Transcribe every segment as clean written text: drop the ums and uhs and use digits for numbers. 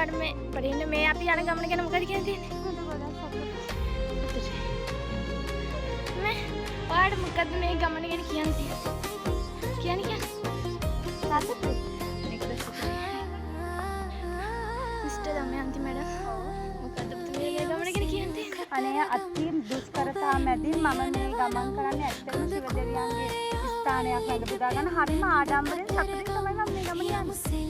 ඔයාට මේ පරින්න මේ අපි යන ගමන ගැන මොකද කියන්නේ මේ ඔයාට මොකද මේ ගමන ගැන කියන්නේ කියන්නේ සතුටුයි මිස්ටර් දමයන්ති මැඩම් මොකද මේ ගමන ගැන කියන්නේ අනේ අති දුෂ්කරතා මැදින් මම මේ ගමන් කරන්නේ ඇත්තටම ශිව දෙවියන්ගේ ස්ථානයක් ළඟ පුදා ගන්න හරිම ආඩම්බරෙන් සතුටින් තමයි මම මේ ගමන යන්නේ.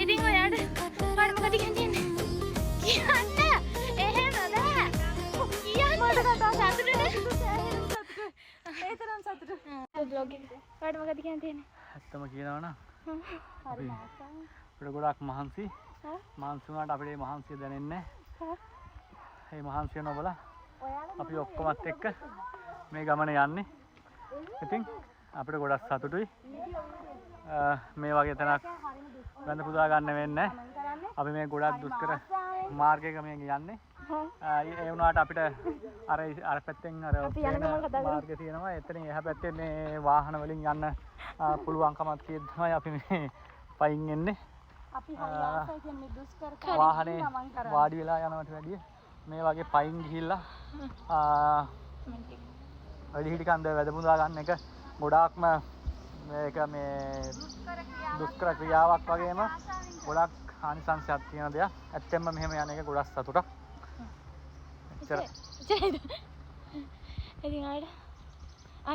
ඉතින් ඔයාට මොකද කියන්නේ? කියන්න එහෙම බෑ. කියන්න මට කතා සතුටුනේ. ඒ තරම් සතුටු. බ්ලොග් එක. ඔයාට මොකද කියන්නේ? ඇත්තම කියනවා නම් හරි අපිට ගොඩක් මහන්සි. මහන්සි වුණාට අපිට මේ මහන්සිය දැනෙන්නේ නැහැ. මේ මහන්සිය නොබලා අපි ඔක්කොමත් එක්ක මේ ගමන යන්නේ. ඉතින් අපිට ගොඩක් සතුටුයි. මේ වගේ තැනක් ගඳ පුදා ගන්න වෙන්නේ නැහැ. අපි මේ ගොඩක් දුෂ්කර මාර්ගයක මේ යන්නේ. ඒ වුණාට අපිට අර පැත්තෙන් අර මාර්ගය තියෙනවා. එතනින් එහා පැත්තේ මේ වාහන වලින් යන්න පුළුවන්කමක් තියෙනවා. අපි මේ පයින් එන්නේ. අපි හරියට කියන්නේ දුෂ්කර වාහනේ වාඩි වෙලා යනවට වැඩිය මේ වගේ පයින් ගිහිල්ලා වැඩිහිටි කන්ද වැද පුදා ගන්න එක ගොඩාක්ම මේක මේ දුෂ්කර ක්‍රියාවක් වගේම ගොඩක් ආනිසංසයක් තියෙන දෙයක්. ඇත්තෙන්ම මෙහෙම යන එක ගොඩක් සතුටක්. එච්චරයි. ඉතින් ආයෙත්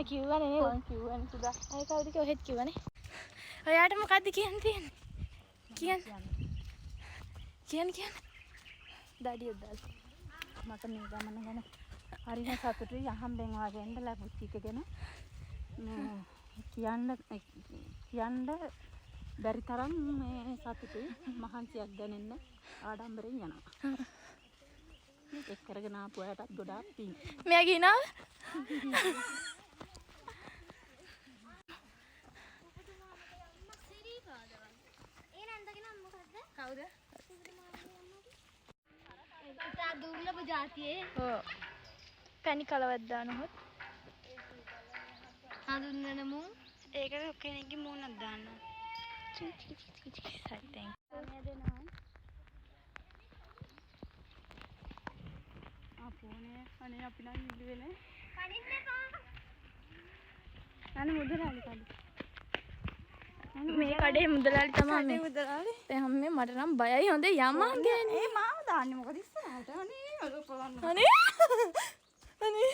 කිව්වනේ නේද? කිව්වනේ සුදා. ආයෙ කවුද කොහෙද කිව්වනේ? ඔයාට මොකද්ද කියන්න තියෙන්නේ? කියන්න. ඩැඩියෝ දාලා. මට මේ ගමන ගැන හරිම සතුටුයි අහම්බෙන් වගේ ඉඳ ලැබුච්ච එක ගැන කියන්න බැරි තරම් මේ සතුටුයි මහන්සියක් දැනෙන්න ආඩම්බරෙන් යනවා මේක කරගෙන ආපු අයටත් ගොඩාක් පිං මෙයා ගිනාව කවුද ඉතා දුර්ලභ ජාතියේ පැණි කලවත් දානොත් හඳුන්වන මු ඒකට කෙනෙක්ගේ මූණක් දාන්න සයිතෙන් අපෝනේ අනේ අපි නම් ඉල්ල වෙන්නේ කනින්න එපා අනේ මුදලාලි කඩේ මේ කඩේ මුදලාලි තමයි මේ මුදලාලි දැන් මේ මට නම් බයයි හොඳ යමන් ගෑනේ ඒ මාව දාන්නේ මොකද ඉස්සරහට අනේ අර බලන්න අනේ